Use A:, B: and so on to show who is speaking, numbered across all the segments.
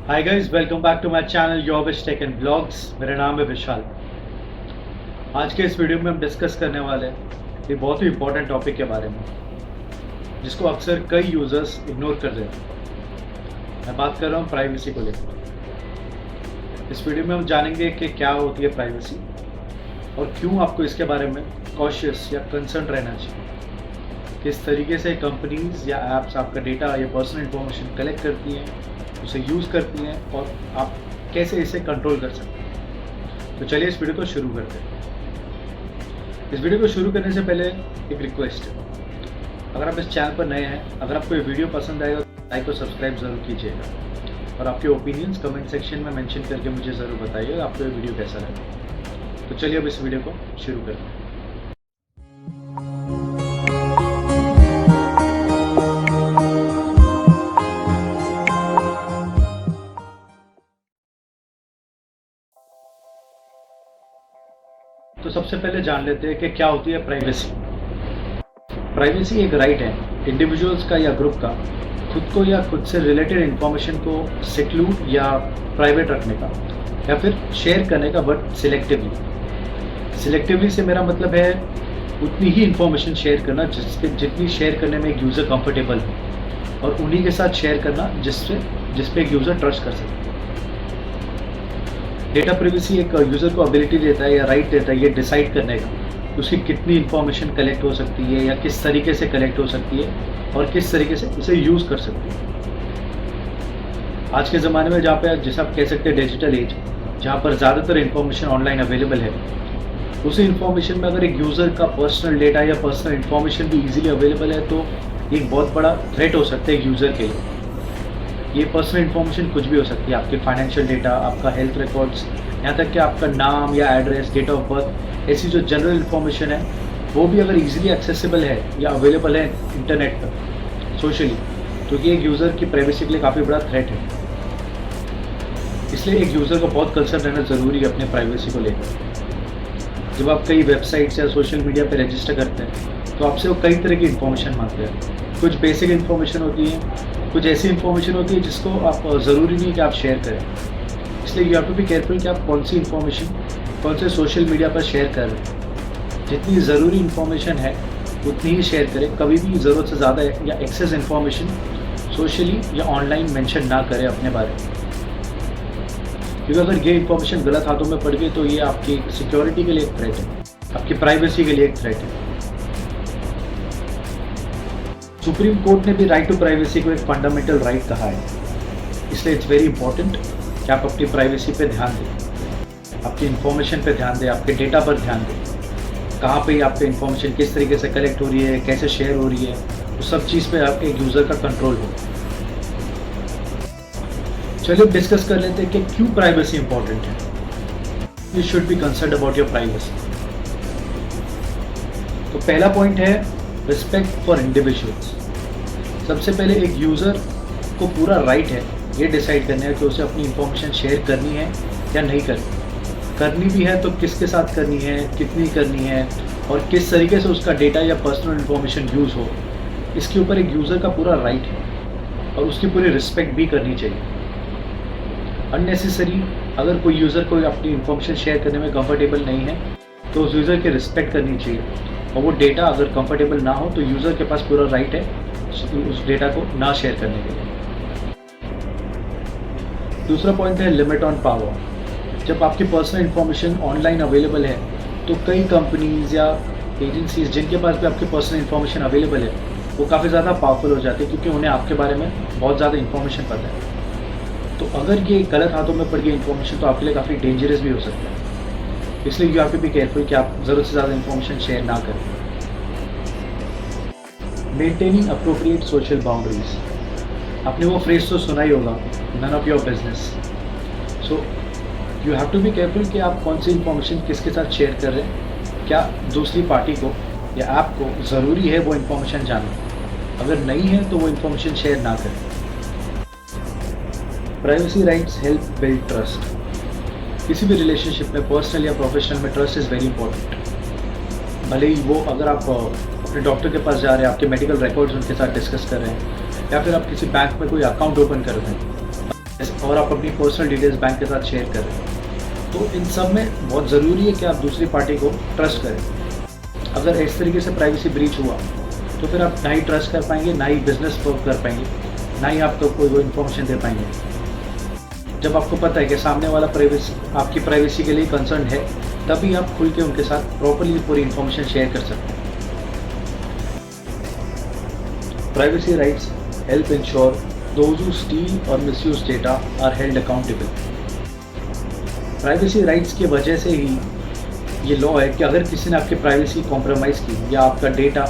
A: Hi guys, welcome back to my channel Yogesh tech and blogs. मेरा नाम है विशाल। आज के इस वीडियो में हम डिस्कस करने वाले हैं एक बहुत ही इंपॉर्टेंट टॉपिक के बारे में जिसको अक्सर कई यूजर्स इग्नोर कर देते हैं। मैं बात कर रहा हूँ प्राइवेसी को लेकर। इस वीडियो में हम जानेंगे कि क्या होती है प्राइवेसी और क्यों आपको इसके बारे में कॉशियस या कंसर्न रहना चाहिए। किस तरीके से कंपनीज या एप्स आपका डेटा या पर्सनल इंफॉर्मेशन कलेक्ट करती हैं, उसे यूज़ करती हैं और आप कैसे इसे कंट्रोल कर सकते हैं। तो चलिए इस वीडियो को शुरू करते हैं। इस वीडियो को शुरू करने से पहले एक रिक्वेस्ट है, अगर आप इस चैनल पर नए हैं, अगर आपको ये वीडियो पसंद आएगा तो लाइक और सब्सक्राइब ज़रूर कीजिएगा और आपके ओपिनियंस कमेंट सेक्शन में मेंशन करके मुझे ज़रूर बताइएगा आपको ये वीडियो कैसा लगा। तो चलिए अब इस वीडियो को शुरू करते हैं। तो सबसे पहले जान लेते हैं कि क्या होती है प्राइवेसी। प्राइवेसी एक राइट है इंडिविजुअल्स का या ग्रुप का खुद को या खुद से रिलेटेड इंफॉर्मेशन को सिक्लूड या प्राइवेट रखने का या फिर शेयर करने का, बट सिलेक्टिवली से मेरा मतलब है उतनी ही इंफॉर्मेशन शेयर करना जितनी शेयर करने में एक यूज़र कंफर्टेबल हो और उन्हीं के साथ शेयर करना जिस पे एक यूज़र ट्रस्ट कर सके। डेटा प्राइवेसी एक यूज़र को एबिलिटी देता है या राइट देता है ये डिसाइड करने का उसकी कितनी इन्फॉर्मेशन कलेक्ट हो सकती है या किस तरीके से कलेक्ट हो सकती है और किस तरीके से उसे यूज़ कर सकती है। आज के ज़माने में जहाँ पे जैसे आप कह सकते हैं डिजिटल एज, जहाँ पर ज़्यादातर इन्फॉर्मेशन ऑनलाइन अवेलेबल है, उसी इन्फॉर्मेशन में अगर एक यूज़र का पर्सनल डेटा या पर्सनल इन्फॉर्मेशन भी ईजिली अवेलेबल है तो ये एक बहुत बड़ा थ्रेट हो सकता है एक यूज़र के लिए। ये पर्सनल इन्फॉर्मेशन कुछ भी हो सकती है, आपके फाइनेंशियल डेटा, आपका हेल्थ रिकॉर्ड्स, यहाँ तक कि आपका नाम या एड्रेस, डेट ऑफ बर्थ, ऐसी जो जनरल इन्फॉर्मेशन है वो भी अगर इजीली एक्सेसिबल है या अवेलेबल है इंटरनेट पर सोशली, तो ये एक यूज़र की प्राइवेसी के लिए काफ़ी बड़ा थ्रेट है। इसलिए एक यूज़र को बहुत कंसर्न रहना ज़रूरी है अपने प्राइवेसी को लेकर। जब आप कई वेबसाइट्स या सोशल मीडिया पर रजिस्टर करते हैं तो आपसे वो कई तरह की इन्फॉर्मेशन मांगते हैं। कुछ बेसिक इन्फॉर्मेशन होती है, कुछ ऐसी इन्फॉर्मेशन होती है जिसको आप ज़रूरी नहीं कि आप शेयर करें। इसलिए you have to be careful कि आप कौन सी इन्फॉर्मेशन कौन से सोशल मीडिया पर शेयर कर रहे हैं। जितनी ज़रूरी इन्फॉर्मेशन है उतनी ही शेयर करें। कभी भी ज़रूरत से ज़्यादा या एक्सेस इन्फॉर्मेशन सोशली या ऑनलाइन मेंशन ना करें अपने बारे में, क्योंकि अगर ये इन्फॉर्मेशन गलत हाथों में पड़ गई तो ये आपकी सिक्योरिटी के लिए एक थ्रेट है, आपकी प्राइवेसी के लिए एक थ्रेट है। सुप्रीम कोर्ट ने भी राइट टू प्राइवेसी को एक फंडामेंटल राइट कहा है। इसलिए इट्स वेरी इंपॉर्टेंट कि आप अपनी प्राइवेसी पे ध्यान दें, आपकी इन्फॉर्मेशन पे ध्यान दें, आपके डेटा पर ध्यान दें। कहाँ पे आपकी इन्फॉर्मेशन किस तरीके से कलेक्ट हो रही है, कैसे शेयर हो रही है, उस सब चीज़ पे आपके एक यूज़र का कंट्रोल हो। चलिए डिस्कस कर लेते हैं कि क्यों प्राइवेसी इंपॉर्टेंट है। You should be concern about your privacy. तो पहला पॉइंट है रिस्पेक्ट फॉर इंडिविजुअल्स। सबसे पहले एक यूज़र को पूरा राइट है ये डिसाइड करने है कि उसे अपनी इंफॉर्मेशन शेयर करनी है या नहीं करनी भी है तो किसके साथ करनी है, कितनी करनी है और किस तरीके से उसका डेटा या पर्सनल इंफॉर्मेशन यूज़ हो। इसके ऊपर एक यूज़र का पूरा राइट है और उसकी पूरी रिस्पेक्ट भी करनी चाहिए। अननेसेसरी अगर कोई यूज़र को अपनी इंफॉर्मेशन शेयर करने में कंफर्टेबल नहीं है तो उस यूज़र की रिस्पेक्ट करनी चाहिए और वो डेटा अगर कंफर्टेबल ना हो तो यूज़र के पास पूरा राइट है उस डेटा को ना शेयर करने के लिए। दूसरा पॉइंट है लिमिट ऑन पावर। जब आपकी पर्सनल इंफॉर्मेशन ऑनलाइन अवेलेबल है तो कई कंपनीज या एजेंसीज जिनके पास भी आपकी पर्सनल इंफॉर्मेशन अवेलेबल है वो काफ़ी ज़्यादा पावरफुल हो जाती है क्योंकि उन्हें आपके बारे में बहुत ज़्यादा इंफॉर्मेशन पता है। तो अगर ये गलत हाथों में पड़ गई इंफॉर्मेशन तो आपके लिए काफ़ी डेंजरस भी हो सकता है। इसलिए you have to be careful कि आप ज़रूरत से ज़्यादा इंफॉर्मेशन शेयर ना करें। Maintaining appropriate social boundaries. आपने वो फ्रेज तो सुना ही होगा, none of your business. So you have to be careful कि आप कौन सी इंफॉर्मेशन किसके साथ शेयर कर रहे हैं। क्या दूसरी पार्टी को या ऐप को ज़रूरी है वो इंफॉर्मेशन जानना? अगर नहीं है तो वो इंफॉर्मेशन शेयर ना करें। Privacy rights help build trust. किसी भी रिलेशनशिप में, पर्सनल या प्रोफेशनल में, ट्रस्ट इज़ वेरी इंपॉर्टेंट। भले ही वो अगर आप अपने डॉक्टर के पास जा रहे हैं, आपके मेडिकल रिकॉर्ड्स उनके साथ डिस्कस कर रहे हैं या फिर आप किसी बैंक में कोई अकाउंट ओपन कर रहे हैं, और आप अपनी पर्सनल डिटेल्स बैंक के साथ शेयर कर रहे हैं। तो इन सब में बहुत ज़रूरी है कि आप दूसरी पार्टी को ट्रस्ट करें। अगर इस तरीके से प्राइवेसी ब्रीच हुआ तो फिर आप ना ही ट्रस्ट कर पाएंगे, ना ही बिजनेस कर पाएंगे, ना ही आपको कोई वो इन्फॉर्मेशन दे पाएंगे। जब आपको पता है कि सामने वाला आपकी प्राइवेसी के लिए कंसर्न है, तभी आप खुल के उनके साथ प्रॉपर्ली पूरी इन्फॉर्मेशन शेयर कर सकते हैं। Privacy rights help ensure those who steal or misuse data are held accountable. Privacy rights की वजह से ही ये लॉ है कि अगर किसी ने आपकी प्राइवेसी कॉम्प्रोमाइज़ की या आपका डेटा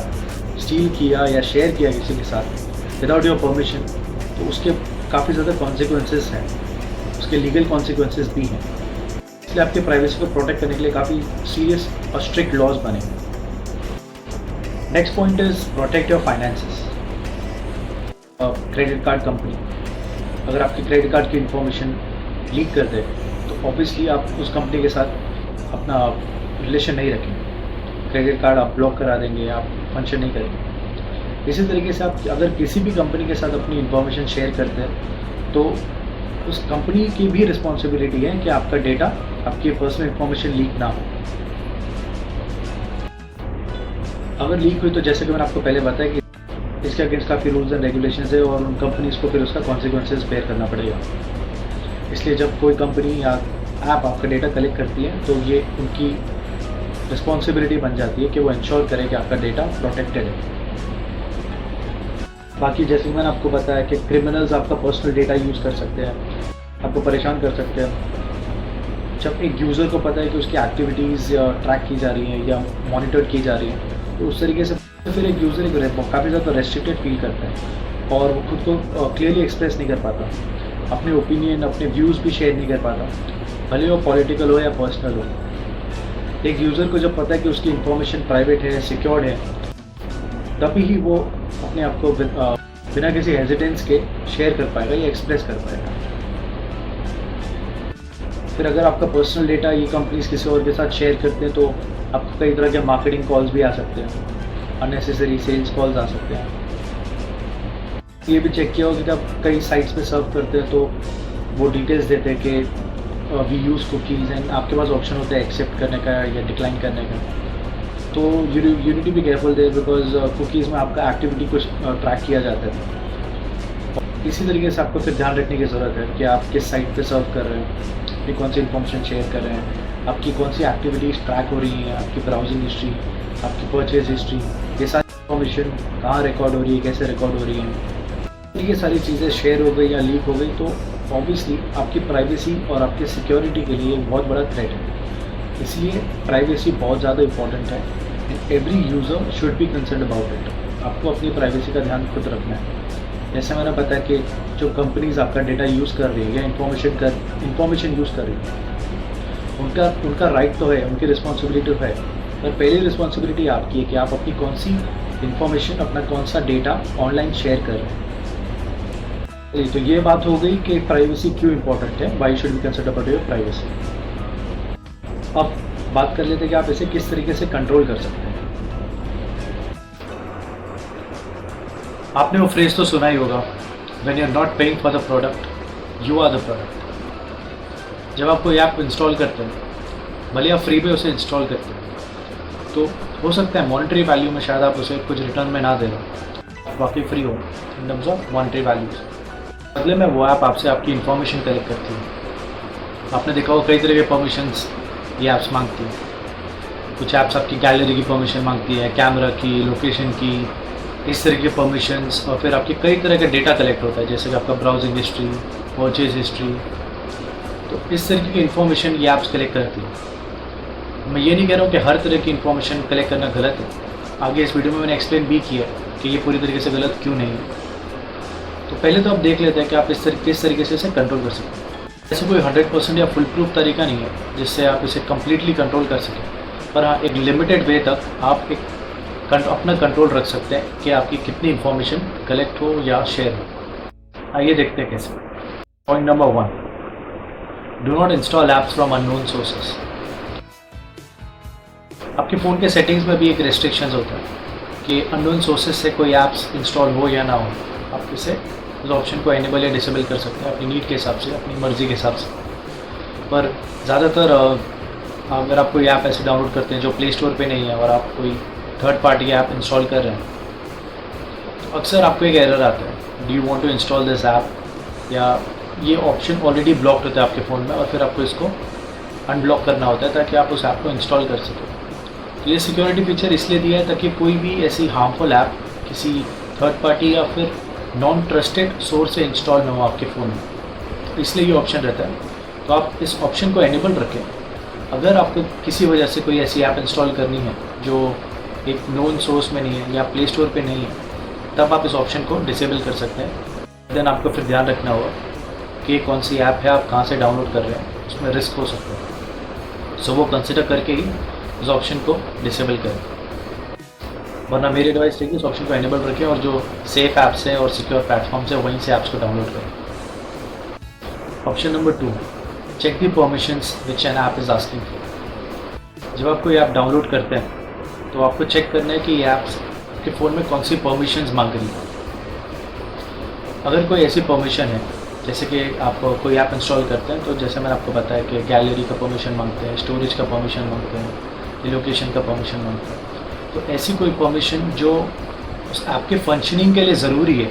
A: स्टील किया या शेयर किया किसी के साथ विदाउट योर परमिशन, तो उसके काफ़ी ज़्यादा कॉन्सिक्वेंसेस हैं, उसके लीगल कॉन्सिक्वेंसेस भी हैं। इसलिए आपके प्राइवेसी को प्रोटेक्ट करने के लिए काफ़ी सीरियस और स्ट्रिक्ट लॉज बने। Next point is protect your finances. Credit card company अगर आपकी क्रेडिट कार्ड की इंफॉर्मेशन लीक कर दे तो ऑब्वियसली आप उस कंपनी के साथ अपना रिलेशन नहीं रखेंगे, क्रेडिट कार्ड आप ब्लॉक करा देंगे, आप फंक्शन नहीं करेंगे। इसी तरीके से आप अगर किसी भी कंपनी के साथ अपनी इंफॉर्मेशन शेयर करते हैं तो उस कंपनी की भी रिस्पॉन्सिबिलिटी है कि आपका डेटा, आपकी पर्सनल इंफॉर्मेशन लीक ना हो। अगर लीक हुई तो जैसे कि मैंने आपको पहले बताया कि इसके अगेंस्ट काफ़ी रूल्स एंड रेगुलेशंस है और उन कंपनीज़ को फिर उसका कॉन्सिक्वेंसेस बेयर करना पड़ेगा। इसलिए जब कोई कंपनी या ऐप आपका डेटा कलेक्ट करती है तो ये उनकी रिस्पॉन्सिबिलिटी बन जाती है कि वो इंश्योर करें कि आपका डेटा प्रोटेक्टेड है। बाकी जैसे मैंने आपको बताया कि क्रिमिनल्स आपका पर्सनल डेटा यूज़ कर सकते हैं, आपको परेशान कर सकते हैं। जब एक यूज़र को पता है कि उसकी एक्टिविटीज़ ट्रैक की जा रही हैं या मॉनिटर की जा रही हैं, तो उस तरीके से फिर एक यूज़र काफ़ी ज़्यादा रेस्ट्रिक्टेड फील करता है और वो खुद को क्लियरली एक्सप्रेस नहीं कर पाता, अपने ओपिनियन, अपने व्यूज़ भी शेयर नहीं कर पाता, भले वो पॉलिटिकल हो या पर्सनल हो। एक यूज़र को जब पता है कि उसकी इंफॉर्मेशन प्राइवेट है, सिक्योर्ड है, तभी ही वो अपने आप को बिना किसी हेजिटेंस के शेयर कर पाएगा या एक्सप्रेस कर पाएगा। फिर अगर आपका पर्सनल डेटा ये कंपनीज किसी और के साथ शेयर करते हैं तो आपको कई तरह के मार्केटिंग कॉल्स भी आ सकते हैं, अननेसेसरी सेल्स कॉल्स आ सकते हैं। ये भी चेक किया होगा कि जब कई साइट्स पे सर्व करते हैं तो वो डिटेल्स देते हैं कि वी यूज़ कुकीज़ एंड आपके पास ऑप्शन होता है एक्सेप्ट करने का या डिक्लाइन करने का। तो you need to be careful there because cookies में आपका एक्टिविटी कुछ ट्रैक किया जाता है। इसी तरीके से आपको फिर ध्यान रखने की ज़रूरत है कि आप किस साइट पे सर्व कर रहे हैं, अपनी कौन सी इन्फॉर्मेशन शेयर कर रहे हैं, आपकी कौन सी एक्टिविटीज़ ट्रैक हो रही हैं, आपकी ब्राउजिंग हिस्ट्री, आपकी परचेज हिस्ट्री, ये सारी इन्फॉर्मेशन कहाँ रिकॉर्ड हो रही है, कैसे रिकॉर्ड हो रही है। ये सारी चीज़ें शेयर हो गई या लीक हो गई तो ऑब्वियसली आपकी प्राइवेसी और आपकी सिक्योरिटी के लिए एक बहुत बड़ा थ्रेट है। इसलिए प्राइवेसी बहुत ज़्यादा इंपॉर्टेंट है and every user should be concern about it. आपको अपनी प्राइवेसी का ध्यान खुद रखना है। जैसे मैंने बताया कि जो कंपनीज आपका डेटा यूज़ कर रही है या इन्फॉर्मेशन यूज़ कर रही है, उनका राइट तो है, उनकी रिस्पॉन्सिबिलिटी तो है, पर पहली रिस्पॉन्सिबिलिटी आपकी है कि आप अपनी कौन सी इन्फॉर्मेशन, अपना कौन सा डेटा ऑनलाइन शेयर कर रहे हैं। तो ये बात हो गई कि प्राइवेसी क्यों इंपॉर्टेंट है, why should be consider about your privacy. अब बात कर लेते हैं कि आप इसे किस तरीके से कंट्रोल कर सकते हैं। आपने वो फ्रेज तो सुना ही होगा, when you are not paying for the product you are the product. जब आप कोई ऐप इंस्टॉल करते हैं, भले आप फ्री में उसे इंस्टॉल करते हैं, तो हो सकता है मॉनेटरी वैल्यू में शायद आप उसे कुछ रिटर्न में ना दे रहे, बाकी फ्री हो in terms of monetary values. बदले में वो ऐप आपसे आपकी इन्फॉर्मेशन कलेक्ट करती है। आपने देखा हो कई तरह के परमिशंस ये ऐप्स मांगती हैं। कुछ ऐप्स आपकी गैलरी की परमिशन मांगती है, कैमरा की, लोकेशन की, इस तरह के परमिशंस, और फिर आपके कई तरह का डेटा कलेक्ट होता है जैसे कि आपका ब्राउजिंग हिस्ट्री, परचेज हिस्ट्री। तो इस तरीके की इन्फॉर्मेशन ये ऐप्स कलेक्ट करती है। मैं ये नहीं कह रहा हूँ कि हर तरह की इन्फॉर्मेशन कलेक्ट करना गलत है, आगे इस वीडियो में मैंने एक्सप्लेन भी किया कि ये पूरी तरीके से गलत क्यों नहीं है। तो पहले तो आप देख लेते हैं कि आप किस तरीके से इसे कंट्रोल कर सकते हैं। ऐसे कोई 100% या फुल प्रूफ तरीका नहीं है जिससे आप इसे कम्प्लीटली कंट्रोल कर सकें, पर हाँ, एक लिमिटेड वे तक आप अपना कंट्रोल रख सकते हैं कि आपकी कितनी इन्फॉर्मेशन कलेक्ट हो या शेयर हो। आइए देखते हैं कैसे। Point number 1, do not install apps from unknown sources. आपके फ़ोन के सेटिंग्स में भी एक रेस्ट्रिक्शंस होता है कि अननोन सोर्सेज से कोई ऐप्स इंस्टॉल हो या ना हो, आप इसे उस ऑप्शन को एनेबल या डिसेबल कर सकते हैं अपनी नीड के हिसाब से, अपनी मर्ज़ी के हिसाब से। पर ज़्यादातर अगर आप कोई ऐप ऐसे डाउनलोड करते हैं जो प्ले स्टोर पे नहीं है और आप कोई थर्ड पार्टी ऐप इंस्टॉल कर रहे हैं, तो अक्सर आपको एक एरर आता है, do you want to install this app, या ये ऑप्शन ऑलरेडी ब्लॉक्ड होता है आपके फ़ोन में और फिर आपको इसको अनब्लॉक करना होता है ताकि आप उस ऐप को इंस्टॉल कर सकें। तो ये सिक्योरिटी फीचर इसलिए दिया है ताकि कोई भी ऐसी हार्मफुल ऐप किसी थर्ड पार्टी या फिर नॉन ट्रस्टेड सोर्स से इंस्टॉल ना हो आपके फ़ोन में, तो इसलिए ये ऑप्शन रहता है। तो आप इस ऑप्शन को एनेबल रखें। अगर आपको किसी वजह से कोई ऐसी ऐप इंस्टॉल करनी है जो एक नोन सोर्स में नहीं है या प्ले स्टोर पे नहीं है, तब आप इस ऑप्शन को डिसेबल कर सकते हैं। देन आपको फिर ध्यान रखना होगा कि कौन सी ऐप है, आप कहाँ से डाउनलोड कर रहे हैं, उसमें रिस्क हो सकता है। सो वो कंसिडर करके ही इस ऑप्शन को डिसेबल करें, वरना मेरी एडवाइस रहेगी इस ऑप्शन को एनेबल रखें और जो सेफ ऐप्स हैं और सिक्योर प्लेटफॉर्म्स हैं वहीं से ऐप्स को डाउनलोड करें। Option number 2, check the permissions which an app is asking for. जब आप कोई ऐप डाउनलोड करते हैं तो आपको चेक करना है कि ये ऐप्स आपके फ़ोन में कौन सी परमिशंस मांग रही है। अगर कोई ऐसी परमिशन है, जैसे कि आप कोई ऐप इंस्टॉल करते हैं तो जैसे मैंने आपको बताया कि गैलरी का परमिशन मांगते हैं, स्टोरेज का परमिशन मांगते हैं, लोकेशन का परमिशन मांगते हैं, तो ऐसी कोई परमिशन जो उस ऐप के फंक्शनिंग के लिए ज़रूरी है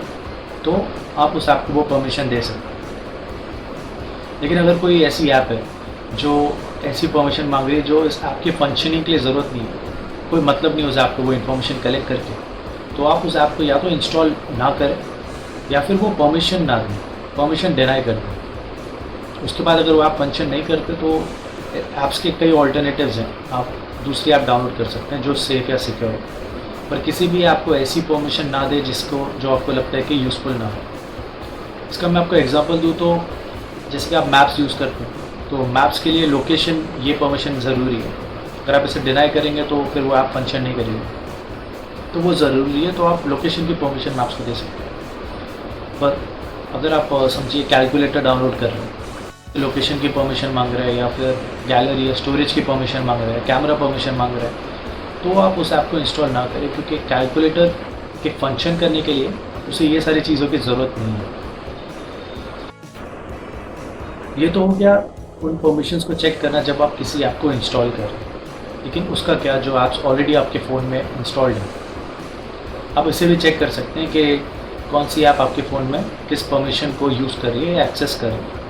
A: तो आप उस ऐप को वो परमिशन दे सकते हैं। लेकिन अगर कोई ऐसी ऐप है जो ऐसी परमिशन मांग रही है जो इस ऐप के फंक्शनिंग के लिए ज़रूरत नहीं है, कोई मतलब नहीं उस ऐप को वो इन्फॉर्मेशन कलेक्ट करके, तो आप उस ऐप को या तो इंस्टॉल ना करें या फिर वो परमिशन ना दें, परमिशन डिनाई कर दें। उसके बाद अगर वो ऐप फंक्शन नहीं करते तो ऐप्स के कई ऑल्टरनेटिव्स हैं, आप दूसरी ऐप डाउनलोड कर सकते हैं जो सेफ़ या सिक्योर है। पर किसी भी ऐप को ऐसी परमिशन ना दे जिसको जो आपको लगता है कि यूज़फुल ना हो। इसका मैं आपको एग्जांपल दूँ तो जैसे कि आप मैप्स यूज़ करते हैं तो मैप्स के लिए लोकेशन ये परमिशन ज़रूरी है। अगर आप इसे डिनाई करेंगे तो फिर वो ऐप फंक्शन नहीं करेगी, तो वो ज़रूरी है, तो आप लोकेशन की परमिशन मैप्स को दे सकते हैं। पर अगर आप समझिए कैलकुलेटर डाउनलोड कर रहे हैं, लोकेशन की परमिशन मांग रहे हैं या फिर गैलरी या स्टोरेज की परमिशन मांग रहे हैं, कैमरा परमिशन मांग रहे हैं, तो आप उस ऐप को इंस्टॉल ना करें, क्योंकि कैलकुलेटर के फंक्शन करने के लिए उसे ये सारी चीज़ों की ज़रूरत नहीं है। ये तो हो गया उन परमिशंस को चेक करना जब आप किसी ऐप को इंस्टॉल कर रहे हैं। लेकिन उसका क्या जो ऐप्स ऑलरेडी आपके फ़ोन में इंस्टॉल्ड है, आप इसे भी चेक कर सकते हैं कि कौन सी ऐप आपके फ़ोन में किस परमिशन को यूज़ कर रही है या एक्सेस कर रही है।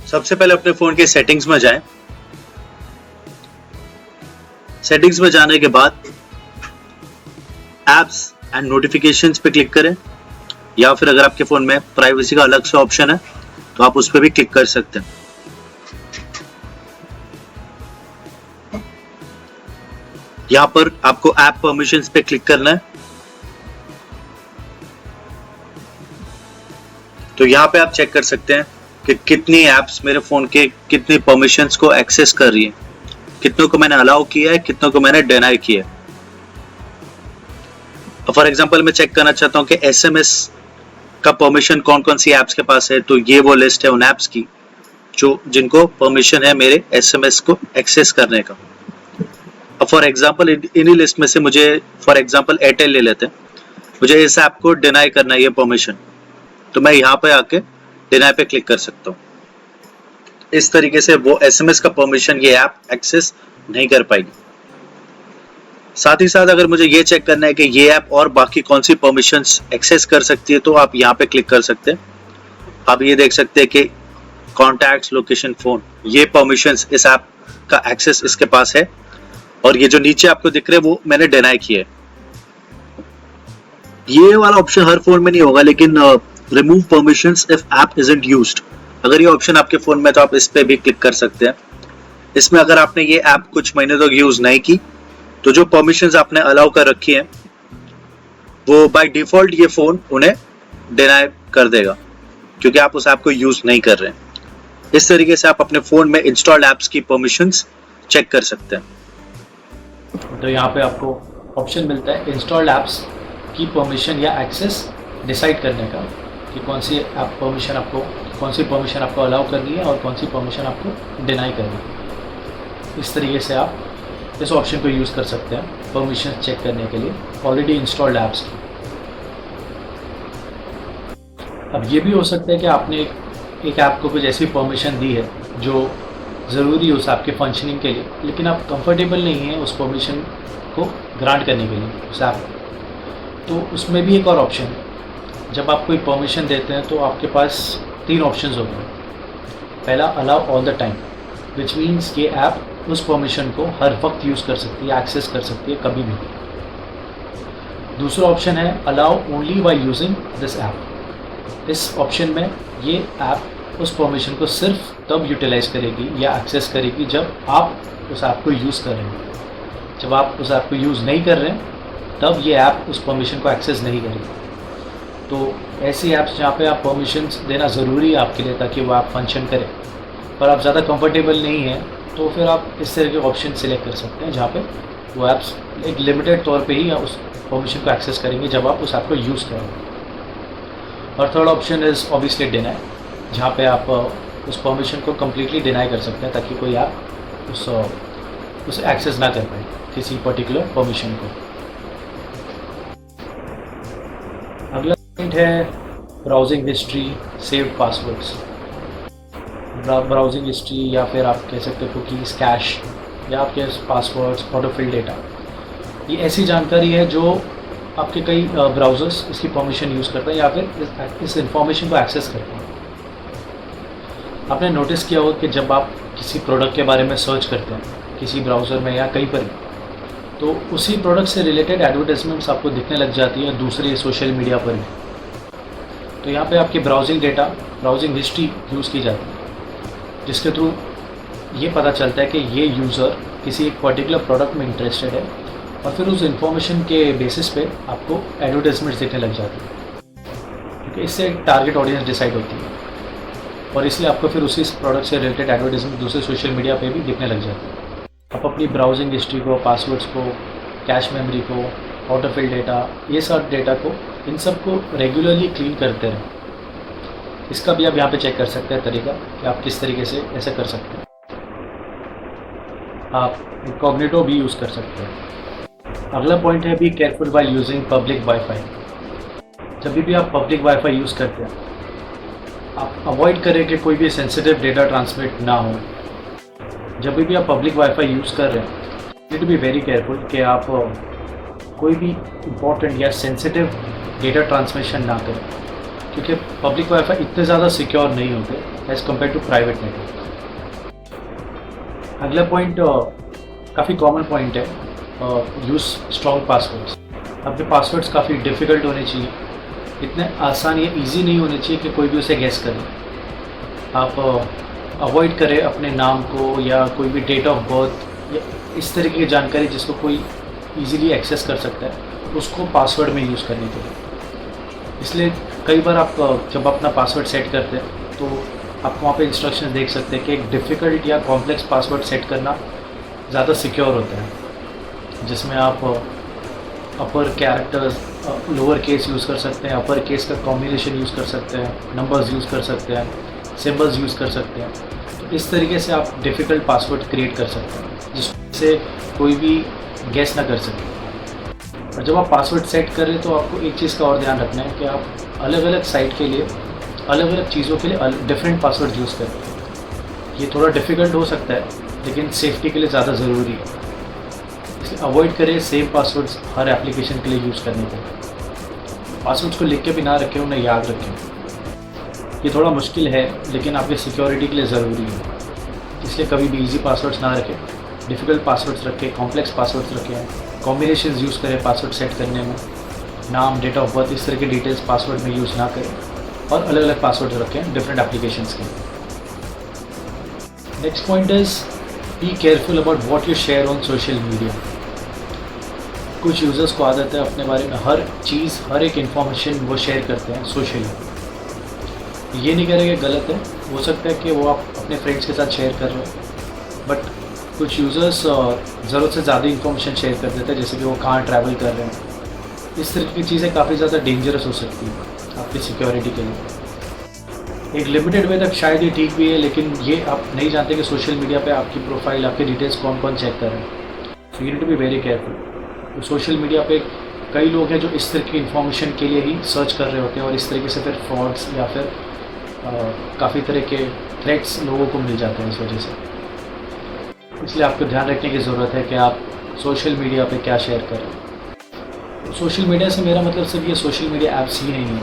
B: सबसे पहले अपने फ़ोन के सेटिंग्स में जाएं। सेटिंग्स में जाने के बाद एप्स एंड नोटिफिकेशंस पे क्लिक करें, या फिर अगर आपके फ़ोन में प्राइवेसी का अलग से ऑप्शन है तो आप उस पर भी क्लिक कर सकते हैं। यहाँ पर आपको ऐप परमिशंस पे क्लिक करना है। तो यहाँ पे आप चेक कर सकते हैं कि कितनी ऐप्स मेरे फ़ोन के कितनी परमिशंस को एक्सेस कर रही है, कितनों को मैंने अलाउ किया है, कितनों को मैंने डिनाई किया है। फॉर एग्जांपल मैं चेक करना चाहता हूँ कि एसएमएस का परमिशन कौन कौन सी ऐप्स के पास है, तो ये वो लिस्ट है उन ऐप्स की जो जिनको परमिशन है मेरे एसएमएस को एक्सेस करने का। अब फॉर एग्जांपल इन्हीं लिस्ट में से मुझे फॉर एग्जांपल एयरटेल ले लेते हैं, मुझे इस ऐप को डिनाई करना है ये परमिशन, तो मैं यहाँ पे आके डिनाई पे क्लिक कर सकता हूँ। इस तरीके से वो एसएमएस का परमिशन ये ऐप एक्सेस नहीं कर पाएगी। साथ ही साथ अगर मुझे ये चेक करना है कि ये ऐप और बाकी कौन सी परमिशंस एक्सेस कर सकती है, तो आप यहाँ पे क्लिक कर सकते हैं। आप ये देख सकते हैं कि कॉन्टैक्ट्स, लोकेशन, फोन, ये परमिशंस इस ऐप का एक्सेस इसके पास है, और ये जो नीचे आपको दिख रहे हैं वो मैंने डिनाई किया है। ये वाला ऑप्शन हर फोन में नहीं होगा, लेकिन remove permissions if app isn't used, अगर ये ऑप्शन आपके फोन में तो आप इस पे भी क्लिक कर सकते हैं। इसमें अगर आपने ये ऐप कुछ महीने तक यूज नहीं की तो जो परमिशंस आपने अलाउ कर रखी हैं वो बाय डिफॉल्ट ये फोन उन्हें डिनाई कर देगा, क्योंकि आप उस ऐप को यूज नहीं कर रहे हैं। इस तरीके से आप अपने फोन में इंस्टॉल्ड ऐप्स की परमिशंस चेक कर सकते हैं।
A: तो यहाँ पे आपको ऑप्शन मिलता है इंस्टॉल्ड ऐप्स की परमिशन या एक्सेस डिसाइड करने का, कि कौन सी ऐप परमिशन आपको, कौन सी परमिशन आपको अलाउ करनी है और कौन सी परमिशन आपको डिनाई करनी है। इस तरीके से आप इस ऑप्शन को यूज़ कर सकते हैं परमिशन चेक करने के लिए ऑलरेडी इंस्टॉल्ड ऐप्स की। अब ये भी हो सकता है कि आपने एक ऐप को कुछ ऐसी परमिशन दी है जो ज़रूरी है उस ऐप के फंक्शनिंग के लिए, लेकिन आप कंफर्टेबल नहीं हैं उस परमिशन को ग्रांट करने के लिए उस ऐप को। तो उसमें भी एक और ऑप्शन है। जब आप कोई परमिशन देते हैं तो आपके पास 3 ऑप्शंस होते हैं। पहला, allow all the time, which means ये ऐप उस परमिशन को हर वक्त यूज़ कर सकती है, एक्सेस कर सकती है कभी भी। दूसरा ऑप्शन है allow only by using this app. इस ऑप्शन में ये ऐप उस परमिशन को सिर्फ तब यूटिलाइज करेगी या एक्सेस करेगी जब आप उस ऐप को यूज़ कर रहे हैं। जब आप उस ऐप को यूज़ नहीं कर रहे हैं तब ये ऐप उस परमिशन को एक्सेस नहीं करेगी। तो ऐसी ऐप्स जहाँ पे आप परमिशंस देना ज़रूरी है आपके लिए ताकि वो ऐप फंक्शन करे, पर आप ज़्यादा कंफर्टेबल नहीं हैं, तो फिर आप इस तरह के ऑप्शन सिलेक्ट कर सकते हैं जहाँ पे वो ऐप्स एक लिमिटेड तौर पे ही उस परमिशन को एक्सेस करेंगे जब आप उस ऐप को यूज़ करेंगे। और third option is obviously deny, जहाँ पे आप उस परमिशन को कम्प्लीटली डिनाई कर सकते हैं ताकि कोई ऐप उस एक्सेस ना कर पाए किसी पर्टिकुलर परमिशन को। अगला पॉइंट है browsing history, saved passwords. Browsing history या फिर आप कह सकते हो कुकीज़, कैश या आपके पासवर्ड्स, ऑटोफिल डेटा, ये ऐसी जानकारी है जो आपके कई ब्राउज़र्स इसकी परमिशन यूज़ करते हैं या फिर इस इंफॉर्मेशन को एक्सेस करते हैं। आपने नोटिस किया होगा कि जब आप किसी प्रोडक्ट के बारे में सर्च करते हैं किसी ब्राउज़र में या कहीं पर भी, तो उसी प्रोडक्ट से रिलेटेड एडवर्टाइजमेंट्स आपको दिखने लग जाती है दूसरे सोशल मीडिया पर भी। तो यहाँ पे आपकी browsing data, browsing history use की जाती है, जिसके थ्रू ये पता चलता है कि ये यूज़र किसी एक पर्टिकुलर प्रोडक्ट में इंटरेस्टेड है, और फिर उस इंफॉर्मेशन के बेसिस पे आपको एडवर्टाइजमेंट्स दिखने लग जाती है, क्योंकि इससे एक टारगेट ऑडियंस डिसाइड होती है, और इसलिए आपको फिर उसी प्रोडक्ट से रिलेटेड एडवर्टाइजमेंट दूसरे सोशल मीडिया पे भी दिखने लग जाती है। आप अपनी ब्राउजिंग हिस्ट्री को, पासवर्ड्स को, कैश मेमोरी को, ऑटोफिल डेटा, ये सब डेटा को, इन सब को रेगुलरली क्लीन करते रहें। इसका भी आप यहाँ पे चेक कर सकते हैं तरीका कि आप किस तरीके से ऐसे कर सकते हैं। आप इनकॉग्निटो भी यूज़ कर सकते हैं। अगला पॉइंट है be careful while using public wifi. जब भी आप पब्लिक वाईफाई यूज़ करते हैं, आप अवॉइड करें कि कोई भी सेंसिटिव डेटा ट्रांसमिट ना हो। जब भी आप पब्लिक वाईफाई यूज़ कर रहे हैं, need to be very careful कि आप कोई भी इम्पोर्टेंट या सेंसिटिव डेटा ट्रांसमिशन ना करें, क्योंकि पब्लिक वाईफाई इतने ज़्यादा सिक्योर नहीं होते as compare to private network. अगला पॉइंट काफ़ी कॉमन पॉइंट है, यूज़ स्ट्रॉन्ग पासवर्ड्स। आपके पासवर्ड्स काफ़ी डिफ़िकल्ट होने चाहिए, इतने आसान या इजी नहीं होने चाहिए कि कोई भी उसे गेस करे। आप अवॉइड करें अपने नाम को या कोई भी डेट ऑफ बर्थ या इस तरीके की जानकारी जिसको कोई इजीली एक्सेस कर सकता है, उसको पासवर्ड में यूज़ करने के लिए। इसलिए कई बार आप जब अपना पासवर्ड सेट करते हैं तो आप वहाँ पे इंस्ट्रक्शन देख सकते हैं कि एक डिफ़िकल्ट या कॉम्प्लेक्स पासवर्ड सेट करना ज़्यादा सिक्योर होता है, जिसमें आप अपर कैरेक्टर्स, लोअर केस यूज़ कर सकते हैं, अपर केस का कॉम्बिनेशन यूज़ कर सकते हैं, नंबर्स यूज़ कर सकते हैं, सिंबल्स यूज़ कर सकते हैं। तो इस तरीके से आप डिफ़िकल्ट पासवर्ड क्रिएट कर सकते हैं जिससे कोई भी गेस ना कर सके। और जब आप पासवर्ड सेट करें तो आपको एक चीज़ का और ध्यान रखना है कि आप अलग अलग साइट के लिए, अलग अलग चीज़ों के लिए डिफरेंट पासवर्ड यूज़ करें। ये थोड़ा डिफ़िकल्ट हो सकता है, लेकिन सेफ्टी के लिए ज़्यादा ज़रूरी है। इसलिए अवॉइड करें सेम पासवर्ड्स हर एप्लीकेशन के लिए यूज़ करने को। पासवर्ड्स को लिख के भी ना रखें, उन्हें याद रखें। ये थोड़ा मुश्किल है, लेकिन आपकी सिक्योरिटी के लिए ज़रूरी है। इसलिए कभी भी इजी पासवर्ड्स ना रखें, डिफ़िकल्ट पासवर्ड्स रखें, कॉम्प्लेक्स पासवर्ड्स रखें, कॉम्बिनेशंस यूज़ करें पासवर्ड सेट करने में, नाम, डेट ऑफ बर्थ, इस तरह के डिटेल्स पासवर्ड में यूज़ ना करें, और अलग अलग पासवर्ड रखें डिफरेंट एप्लीकेशंस के। Next point is be careful about what you share on social media. कुछ यूज़र्स को आदत है अपने बारे में हर चीज़, हर एक इन्फॉर्मेशन वो शेयर करते हैं सोशली। ये नहीं कह रहे कि गलत है, हो सकता है कि वो आप अपने फ्रेंड्स के साथ शेयर कर रहे हो, बट कुछ यूज़र्स ज़रूरत से ज़्यादा इन्फॉर्मेशन शेयर कर देते हैं, जैसे कि वो कहाँ ट्रैवल कर रहे हैं। इस तरह की चीज़ें काफ़ी ज़्यादा डेंजरस हो सकती हैं आपकी सिक्योरिटी के लिए। एक लिमिटेड वे तक शायद ये ठीक भी है, लेकिन ये आप नहीं जानते कि सोशल मीडिया पे आपकी प्रोफाइल, आपकी डिटेल्स कौन कौन चेक कर रहे हैं। So you need to be very careful. तो सोशल मीडिया पे कई लोग हैं जो इस तरह की इन्फॉर्मेशन के लिए ही सर्च कर रहे होते हैं और इस तरीके से फिर फ्रॉड्स या फिर काफ़ी तरह के थ्रेट्स लोगों को मिल जाते हैं इस वजह से। इसलिए आपको ध्यान रखने की ज़रूरत है कि आप सोशल मीडिया पे क्या शेयर करें। सोशल मीडिया से मेरा मतलब सिर्फ ये सोशल मीडिया ऐप्स ही नहीं है।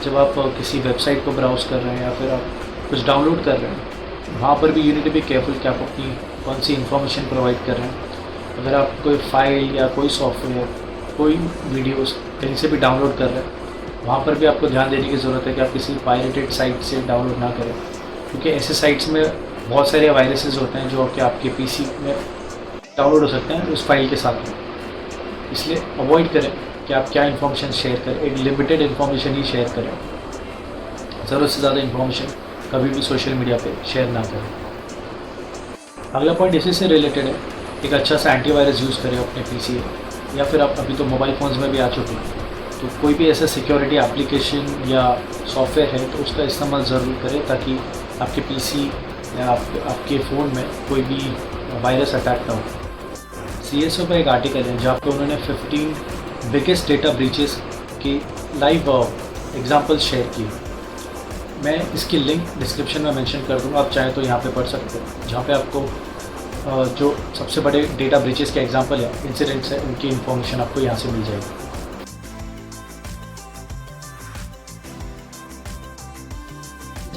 A: जब आप किसी वेबसाइट को ब्राउज़ कर रहे हैं या फिर आप कुछ डाउनलोड कर रहे हैं, वहाँ पर भी you need to be careful कि आप अपनी कौन सी इन्फॉर्मेशन प्रोवाइड कर रहे हैं। अगर आप कोई फाइल या कोई सॉफ्टवेयर, कोई वीडियोस कहीं से भी डाउनलोड कर रहे हैं, वहाँ पर भी आपको ध्यान देने की ज़रूरत है कि आप किसी पायरेटेड साइट से डाउनलोड ना करें, क्योंकि ऐसे साइट्स में बहुत सारे वायरसेस होते हैं जो कि आपके पीसी में डाउनलोड हो सकते हैं उस फाइल के साथ में। इसलिए अवॉइड करें कि आप क्या इन्फॉर्मेशन शेयर करें, एक लिमिटेड इन्फॉर्मेशन ही शेयर करें। ज़रूरत से ज़्यादा इन्फॉर्मेशन कभी भी सोशल मीडिया पे शेयर ना करें। अगला पॉइंट इसी से रिलेटेड है, एक अच्छा सा एंटीवायरस यूज़ करें अपने पीसी या फिर आप अभी तो मोबाइल फ़ोन्स में भी आ चुके हैं, तो कोई भी ऐसा सिक्योरिटी एप्लीकेशन या सॉफ्टवेयर है तो उसका इस्तेमाल ज़रूर करें ताकि आपके पीसी या आपके फ़ोन में कोई भी वायरस अटैक ना हो। CSO का एक आर्टिकल है जहाँ पे उन्होंने 15 बिगेस्ट डेटा ब्रीचेस की लाइव एग्जांपल्स शेयर किए। मैं इसकी लिंक डिस्क्रिप्शन में मेंशन कर दूँगा, आप चाहें तो यहाँ पे पढ़ सकते हैं, जहाँ पे आपको जो सबसे बड़े डेटा ब्रीचेस के एग्जांपल है, इंसिडेंट्स है, उनकी इन्फॉर्मेशन आपको यहाँ से मिल जाएगी।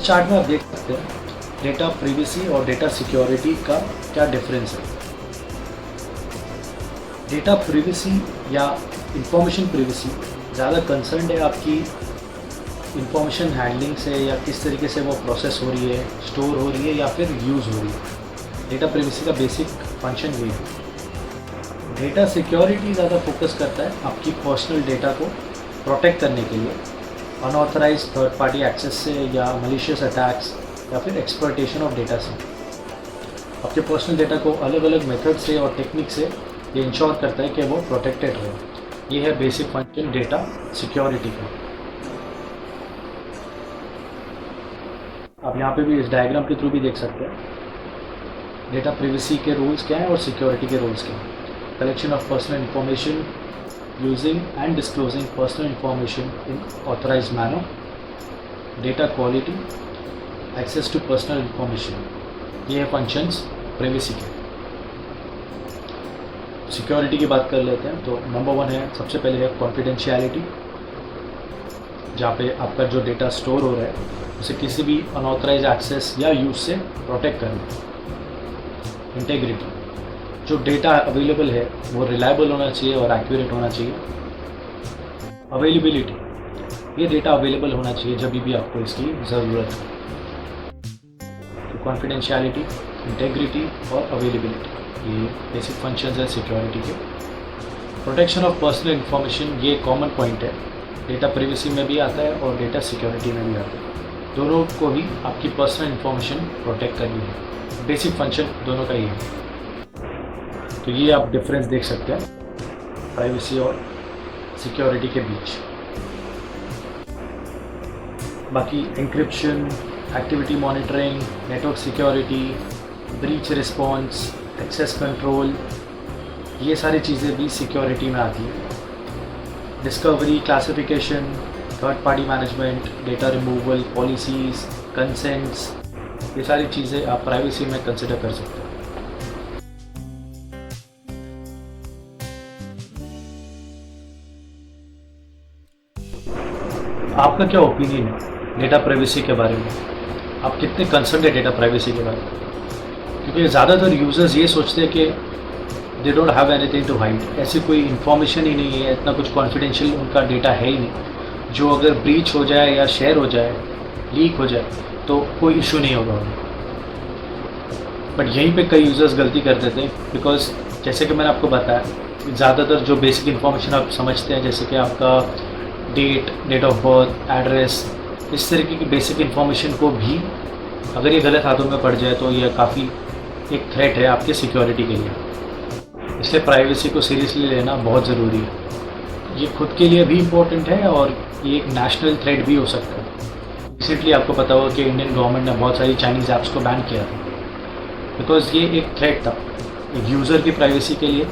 A: चार्ट में आप देख सकते हैं डेटा प्रिवेसी और डेटा सिक्योरिटी का क्या डिफरेंस है। डेटा प्रिवेसी या इंफॉर्मेशन प्रिवेसी ज़्यादा कंसर्न है आपकी इंफॉर्मेशन हैंडलिंग से या किस तरीके से वो प्रोसेस हो रही है, स्टोर हो रही है या फिर यूज़ हो रही है। डेटा प्रिवेसी का बेसिक फंक्शन ये है। डेटा सिक्योरिटी ज़्यादा फोकस करता है आपकी पर्सनल डेटा को प्रोटेक्ट करने के लिए अनऑथराइज्ड थर्ड पार्टी एक्सेस से या मलिशियस अटैक्स या फिर एक्सप्लॉयटेशन ऑफ डेटा से। आपके पर्सनल डेटा को अलग अलग मेथड से और टेक्निक से ये इंश्योर करता है कि वो प्रोटेक्टेड रहे। ये है बेसिक फंक्शन डेटा सिक्योरिटी का। आप यहाँ पे भी इस डायग्राम के थ्रू भी देख सकते हैं डेटा प्रिवेसी के रूल्स क्या हैं और सिक्योरिटी के रूल्स क्या हैं। Collection of personal information, using and disclosing personal information in authorised manner, data quality, access to personal information. ये है फंक्शंस प्रिवेसी के। सिक्योरिटी की बात कर लेते हैं तो नंबर 1 है, सबसे पहले है कॉन्फिडेंशियलिटी, जहाँ पे आपका जो डेटा स्टोर हो रहा है उसे किसी भी अनऑथराइज एक्सेस या यूज से प्रोटेक्ट करना। इंटेग्रिटी, जो डेटा अवेलेबल है वो रिलायबल होना चाहिए और एक्यूरेट होना चाहिए। अवेलेबिलिटी, ये डेटा अवेलेबल होना चाहिए जब भी आपको इसकी ज़रूरत है। तो कॉन्फिडेंशियलिटी, इंटेग्रिटी और अवेलेबिलिटी, ये बेसिक फंक्शंस है सिक्योरिटी के। प्रोटेक्शन ऑफ पर्सनल इंफॉर्मेशन, ये कॉमन पॉइंट है, डेटा प्रिवेसी में भी आता है और डेटा सिक्योरिटी में भी आता है। दोनों को ही आपकी पर्सनल इंफॉर्मेशन प्रोटेक्ट करनी है। बेसिक फंक्शन दोनों का ही है। तो ये आप डिफरेंस देख सकते हैं प्राइवेसी और सिक्योरिटी के बीच। बाकी encryption, activity monitoring, network security, breach response, access control, ये सारी चीज़ें भी सिक्योरिटी में आती हैं। Discovery, classification, third party management, data removal, policies, consents, ये सारी चीज़ें आप प्राइवेसी में कंसिडर कर सकते हैं। आपका क्या ओपिनियन है डेटा प्राइवेसी के बारे में? आप कितने कंसर्न है डेटा प्राइवेसी के बारे में? क्योंकि ज़्यादातर यूज़र्स ये सोचते हैं कि they don't have anything to hide, ऐसी कोई इन्फॉर्मेशन ही नहीं है, इतना कुछ कॉन्फिडेंशियल उनका डेटा है ही नहीं, जो अगर ब्रीच हो जाए या शेयर हो जाए, लीक हो जाए तो कोई इशू नहीं होगा उन्हें। बट यहीं पे कई यूज़र्स गलती कर देते हैं, बिकॉज जैसे कि मैंने आपको बताया, ज़्यादातर जो बेसिक इन्फॉर्मेशन आप समझते हैं, जैसे कि आपका डेट ऑफ बर्थ, एड्रेस, इस तरीके की बेसिक इन्फॉर्मेशन को भी अगर ये गलत हाथों में पड़ जाए तो ये काफ़ी एक थ्रेट है आपके सिक्योरिटी के लिए। इसलिए प्राइवेसी को सीरियसली लेना बहुत ज़रूरी है। ये खुद के लिए भी इम्पोर्टेंट है और ये एक नेशनल थ्रेट भी हो सकता है। रिसेंटली आपको पता होगा कि इंडियन गवर्नमेंट ने बहुत सारी चाइनीज़ ऐप्स को बैन किया था, बिकॉज ये एक थ्रेट था एक यूज़र की प्राइवेसी के लिए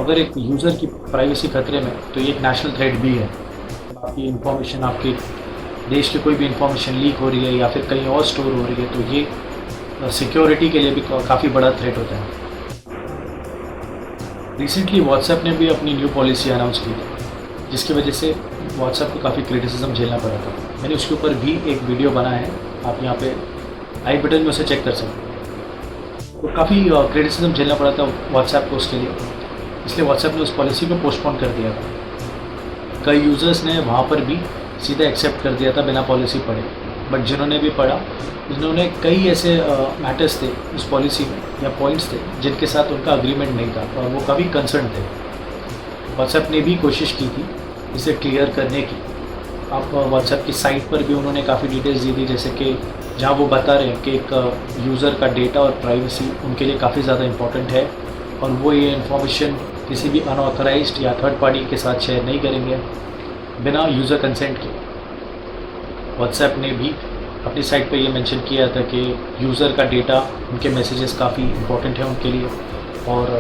A: अगर एक यूज़र की प्राइवेसी खतरे में, तो ये एक नेशनल थ्रेट भी है। आपकी इन्फॉर्मेशन, आपके देश की कोई भी इन्फॉर्मेशन लीक हो रही है या फिर कहीं और स्टोर हो रही है, तो ये सिक्योरिटी के लिए भी काफ़ी बड़ा थ्रेट होता है। रिसेंटली व्हाट्सएप ने भी अपनी न्यू पॉलिसी अनाउंस की थी, जिसकी वजह से व्हाट्सएप को काफ़ी क्रिटिसिज्म झेलना पड़ा था। मैंने उसके ऊपर भी एक वीडियो बनाया है, आप यहाँ पे आई बटन में उसे चेक कर सकते हैं। तो काफ़ी क्रिटिसिज्म झेलना पड़ा था व्हाट्सएप को उसके लिए, इसलिए व्हाट्सएप ने उस पॉलिसी को पोस्टपोन कर दिया था। कई यूज़र्स ने वहाँ पर भी सीधा एक्सेप्ट कर दिया था बिना पॉलिसी पढ़े, बट जिन्होंने भी पढ़ा उन्होंने कई ऐसे मैटर्स थे उस पॉलिसी में या पॉइंट्स थे जिनके साथ उनका अग्रीमेंट नहीं था और वो काफ़ी कंसर्न थे। व्हाट्सएप ने भी कोशिश की थी इसे क्लियर करने की। आप व्हाट्सएप की साइट पर भी उन्होंने काफ़ी डिटेल्स दी थी, जैसे कि जहाँ वो बता रहे हैं कि एक यूज़र का डेटा और प्राइवेसी उनके लिए काफ़ी ज़्यादा इम्पॉर्टेंट है और वो ये इन्फॉर्मेशन किसी भी अनऑथराइज्ड या थर्ड पार्टी के साथ शेयर नहीं करेंगे बिना यूज़र कंसेंट के। व्हाट्सएप ने भी अपनी साइट पे ये मेंशन किया था कि यूज़र का डेटा, उनके मैसेजेस काफ़ी इंपॉर्टेंट है उनके लिए और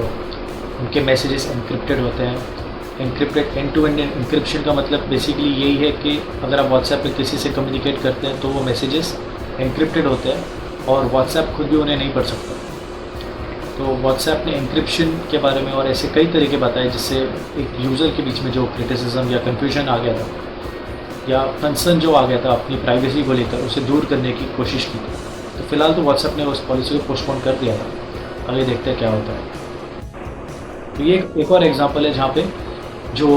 A: उनके मैसेजेस एनक्रिप्टेड होते हैं। Encrypted end to end encryption का मतलब बेसिकली यही है कि अगर आप व्हाट्सएप पे किसी से कम्युनिकेट करते हैं तो वो मैसेजेस एनक्रिप्टेड होते हैं और व्हाट्सएप खुद भी उन्हें नहीं पढ़ सकता। तो व्हाट्सएप ने एनक्रिप्शन के बारे में और ऐसे कई तरीके बताए जिससे एक यूज़र के बीच में जो क्रिटिसिज्म या कन्फ्यूजन आ गया था या कंसर्न जो आ गया था अपनी प्राइवेसी को लेकर, उसे दूर करने की कोशिश की थी। तो फिलहाल तो व्हाट्सएप ने उस पॉलिसी को पोस्टपोन कर दिया था, आगे देखते हैं क्या होता है। तो ये एक और एग्जांपल है जहाँ पे जो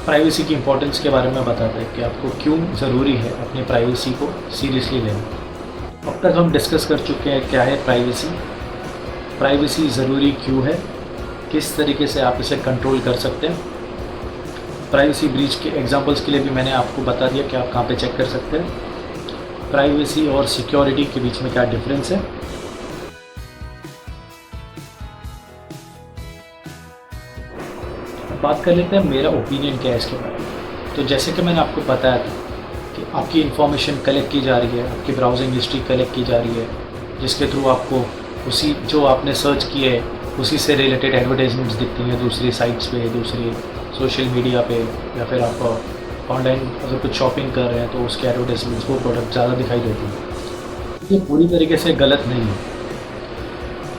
A: प्राइवेसी की इम्पोर्टेंस के बारे में बताता है कि आपको क्यों ज़रूरी है अपनी प्राइवेसी को सीरियसली लेना। अब तक हम डिस्कस कर चुके हैं क्या है प्राइवेसी, प्राइवेसी ज़रूरी क्यों है, किस तरीके से आप इसे कंट्रोल कर सकते हैं। प्राइवेसी ब्रीच के एग्जांपल्स के लिए भी मैंने आपको बता दिया कि आप कहाँ पे चेक कर सकते हैं। प्राइवेसी और सिक्योरिटी के बीच में क्या डिफरेंस है। बात कर लेते हैं मेरा ओपिनियन क्या है इसके बारे में। तो जैसे कि मैंने आपको बताया था कि आपकी इन्फॉर्मेशन कलेक्ट की जा रही है, आपकी ब्राउजिंग हिस्ट्री कलेक्ट की जा रही है, जिसके थ्रू आपको उसी जो आपने सर्च किए है उसी से रिलेटेड एडवर्टाइजमेंट्स दिखती हैं दूसरी साइट्स पे, दूसरी सोशल मीडिया पे, या फिर आप ऑनलाइन अगर कुछ शॉपिंग कर रहे हैं तो उसके एडवर्टाइजमेंट्स वो प्रोडक्ट ज़्यादा दिखाई देती हैं। ये पूरी तरीके से गलत नहीं है,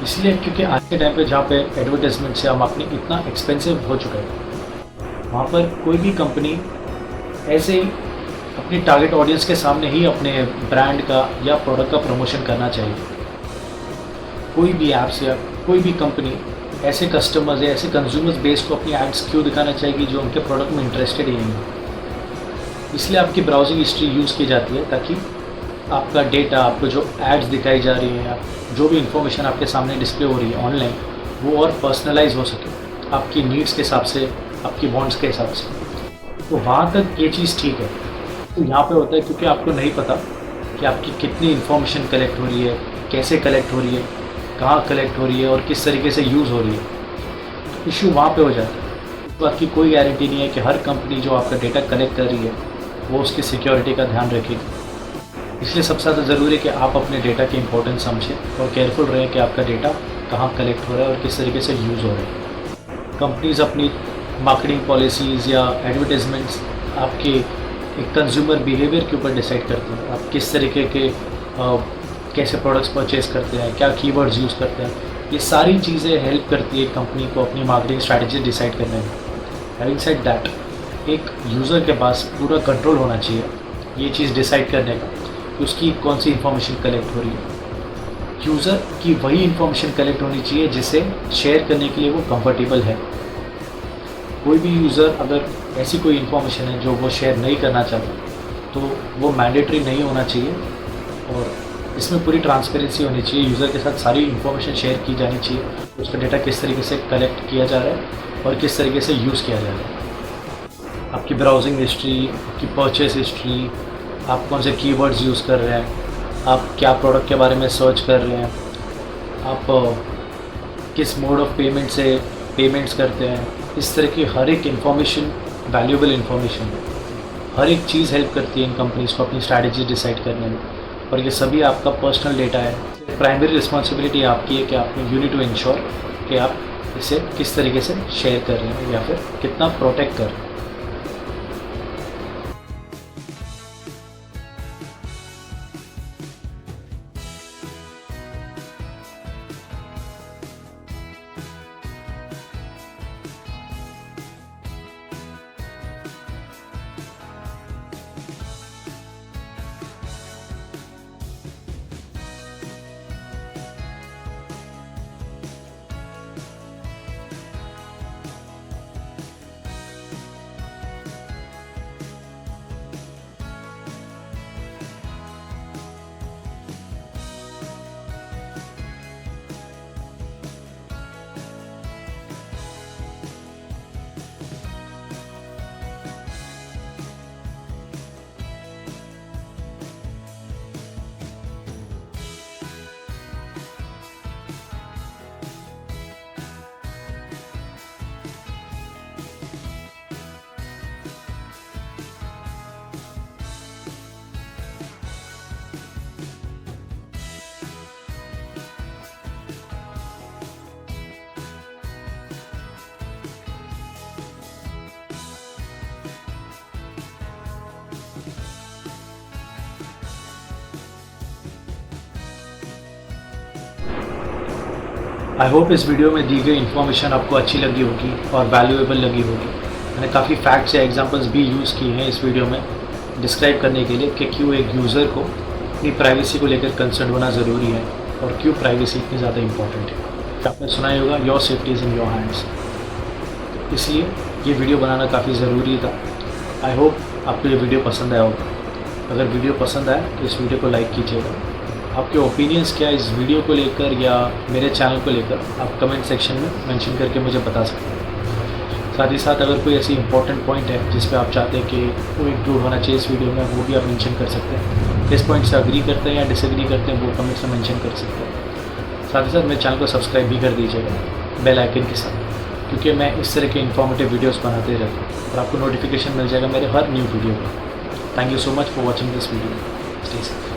A: इसलिए क्योंकि आज के टाइम पे जहाँ पे एडवर्टाइजमेंट से हम अपनी इतना एक्सपेंसिव हो चुका है, वहाँ पर कोई भी कंपनी ऐसे ही अपनी टारगेट ऑडियंस के सामने ही अपने ब्रांड का या प्रोडक्ट का प्रमोशन करना चाहिए। कोई भी ऐप्स या कोई भी कंपनी ऐसे कस्टमर्स या ऐसे कंज्यूमर्स बेस को अपनी एड्स क्यों दिखाना चाहेगी जो उनके प्रोडक्ट में इंटरेस्टेड ही नहीं है। इसलिए आपकी ब्राउजिंग हिस्ट्री यूज़ की जाती है ताकि आपका डेटा, आपको जो एड्स दिखाई जा रही हैं, जो भी इंफॉर्मेशन आपके सामने डिस्प्ले हो रही है ऑनलाइन, वो और पर्सनलाइज हो सके आपकी नीड्स के हिसाब से, आपकी वांट्स के हिसाब से। तो वहाँ तक ये चीज़ ठीक है। तो यहाँ पे होता है क्योंकि आपको नहीं पता कि आपकी कितनी इन्फॉर्मेशन कलेक्ट हो रही है, कैसे कलेक्ट हो रही है, कहाँ कलेक्ट हो रही है और किस तरीके से यूज़ हो रही है। तो इशू वहाँ पे हो जाता है। इस बात की कोई गारंटी नहीं है कि हर कंपनी जो आपका डेटा कलेक्ट कर रही है वो उसकी सिक्योरिटी का ध्यान रखेगी। इसलिए सबसे ज़्यादा ज़रूरी है कि आप अपने डेटा की इंपॉर्टेंस समझें और केयरफुल रहें कि आपका डेटा कहाँ कलेक्ट हो रहा है और किस तरीके से यूज़ हो रहा है। कंपनीज अपनी मार्केटिंग पॉलिसीज़ या एडवर्टाइजमेंट्स आपके एक कंज्यूमर बिहेवियर के ऊपर डिसाइड करते हैं। आप किस तरीके के कैसे प्रोडक्ट्स परचेज़ करते हैं, क्या कीवर्ड्स यूज़ करते हैं, ये सारी चीज़ें हेल्प करती है कंपनी को अपनी मार्केटिंग स्ट्रैटेजी डिसाइड करने में। हैविंग सेड दैट, एक यूज़र के पास पूरा कंट्रोल होना चाहिए ये चीज़ डिसाइड करने का कि उसकी कौन सी इन्फॉर्मेशन कलेक्ट हो रही है। यूज़र की वही इन्फॉर्मेशन कलेक्ट होनी चाहिए जिसे शेयर करने के लिए वो कंफर्टेबल है। कोई भी यूज़र अगर ऐसी कोई इन्फॉर्मेशन है जो वो शेयर नहीं करना चाहता तो वो मैंडेटरी नहीं होना चाहिए और इसमें पूरी ट्रांसपेरेंसी होनी चाहिए। यूज़र के साथ सारी इन्फॉर्मेशन शेयर की जानी चाहिए, उसका डेटा किस तरीके से कलेक्ट किया जा रहा है और किस तरीके से यूज़ किया जा रहा है। आपकी ब्राउजिंग हिस्ट्री, आपकी परचेस हिस्ट्री, आप कौन से कीवर्ड्स यूज़ कर रहे हैं, आप क्या प्रोडक्ट के बारे में सर्च कर रहे हैं, आप किस मोड ऑफ पेमेंट से पेमेंट्स करते हैं, इस तरह की हर एक इन्फॉर्मेशन वैल्यूएबल इन्फॉर्मेशन, हर एक चीज़ हेल्प करती है इन कंपनीज़ को अपनी स्ट्रैटेजी डिसाइड करने में। और ये सभी आपका पर्सनल डेटा है। प्राइमरी रिस्पॉन्सिबिलिटी आपकी है कि आप यू नीड टू इंश्योर कि आप इसे किस तरीके से शेयर कर रहे हैं या फिर कितना प्रोटेक्ट कर रहे हैं। आई होप इस वीडियो में दी गई इन्फॉर्मेशन आपको अच्छी लगी होगी और वैल्यूएबल लगी होगी। मैंने काफ़ी फैक्ट्स या एग्जांपल्स भी यूज़ किए हैं इस वीडियो में डिस्क्राइब करने के लिए कि क्यों एक यूज़र को अपनी प्राइवेसी को लेकर कंसर्न होना ज़रूरी है और क्यों प्राइवेसी इतनी ज़्यादा इंपॉर्टेंट है। आपने सुना ही होगा your safety is in your hands, इसलिए ये वीडियो बनाना काफ़ी ज़रूरी था। आई होप आपको ये वीडियो पसंद आया होगा। अगर वीडियो पसंद आया तो इस वीडियो को लाइक कीजिएगा। आपके ओपिनियंस क्या इस वीडियो को लेकर या मेरे चैनल को लेकर आप कमेंट सेक्शन में मेंशन करके मुझे बता सकते हैं। साथ ही साथ अगर कोई ऐसी इंपॉर्टेंट पॉइंट है जिस पे आप चाहते हैं कि वो इंक्लूड होना चाहिए इस वीडियो में, वो भी आप मेंशन कर सकते हैं। किस पॉइंट से अग्री करते हैं या डिसएग्री करते हैं वो कमेंट्स में मेंशन कर सकते हैं। साथ ही साथ मेरे चैनल को सब्सक्राइब भी कर दीजिएगा बेल आइकन के साथ, क्योंकि मैं इस तरह के इन्फॉर्मेटिव वीडियोज़ बनाते रहता हूँ और आपको नोटिफिकेशन मिल जाएगा मेरे हर न्यू वीडियो का। Thank you so much for watching this video. Stay safe.